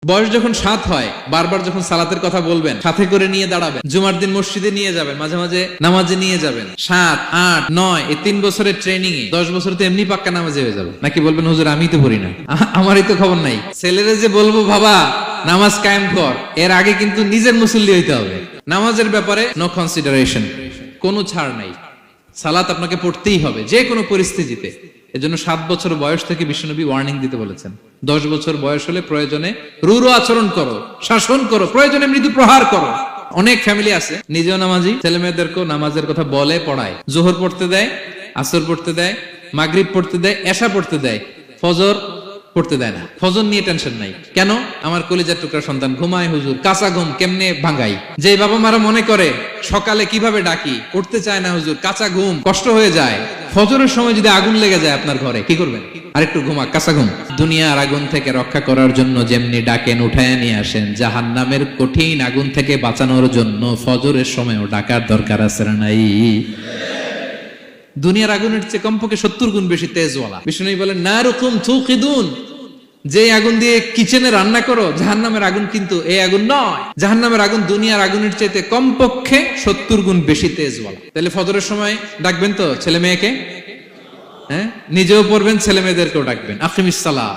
বয়স যখন 7 হয়, বারবার যখন সালাতের কথা বলবেন, সাথে করে নিয়ে দাঁড়াবেন, জুমার দিন মসজিদে নিয়ে যাবেন, মাঝে মাঝে নামাজে নিয়ে যাবেন। 7, 8, 9 এই 3 বছরের ট্রেনিং এ 10 বছর তো এমনি পাক্কা নামাজে হয়ে যাবে। নাকি বলবেন হুজুর আমি তো পড়ি না, আমারই তো খবর নাই। ছেলেরে যে বলবো বাবা নামাজ কায়েম কর, এর আগে কিন্তু নিজের মুসল্লি হইতে হবে। নামাজের ব্যাপারে নো কনসিডারেশন, কোনো ছাড় নাই। সালাত আপনাকে পড়তেই হবে যে কোনো পরিস্থিতিতে। এজন্য 7 বছর বয়স থেকে বিশ্বনবী ওয়ার্নিং দিতে বলেছেন। 10 বছর বয়স হলে প্রয়োজনে রূঢ় আচরণ করো, শাসন করো, প্রয়োজনে মৃদু প্রহার করো। অনেক ফ্যামিলি আছে নিজেও নামাজি, ছেলে মেয়েদেরকেও নামাজের কথা বলে পড়ায়। জোহর পড়তে দেয়, আসর পড়তে দেয়, মাগরিব পড়তে দেয়, এশা পড়তে দেয়, ফজর পড়তে দেয় না। ফজর নিয়ে টেনশন নাই। কেন? আমার কলিজার টুকরা সন্তান ঘুমায় হুজুর, কাঁচা ঘুম কেমনে ভাঙাই। যে বাবা মারা মনে করে সকালে কিভাবে ডাকি, উঠতে চায় না হুজুর, কাঁচা ঘুম কষ্ট হয়ে যায়। ফজরের সময় যদি আগুন লেগে যায় আপনার ঘরে, কি করবেন? আরেকটু ঘুমা, কাঁচা ঘুম। দুনিয়ার আগুন থেকে রক্ষা করার জন্য যেমনি ডাকেন, উঠায় নিয়ে আসেন, জাহান্নামের কঠিন আগুন থেকে বাঁচানোর জন্য ফজরের সময়ও ডাকার দরকার আছে না নাই? দুনিয়ার আগুনের চেয়ে কমপক্ষে 70 গুণ বেশি তেজওয়ালা। বিষ্ণু বলেন নারুকুম তুকিদুন, যে আগুন দিয়ে কিচেনে রান্না করো, জাহান্নামের আগুন কিন্তু এই আগুন নয়। জাহান্নামের আগুন দুনিয়ার আগুনের চাইতে কমপক্ষে 70 গুণ বেশি তেজওয়ালা। তাহলে ফজরের সময় ডাকবেন তো ছেলে মেয়েকে, হ্যাঁ, নিজেও পড়বেন, ছেলে মেয়েদেরকেও ডাকবেন। আকিমিস সালাহ।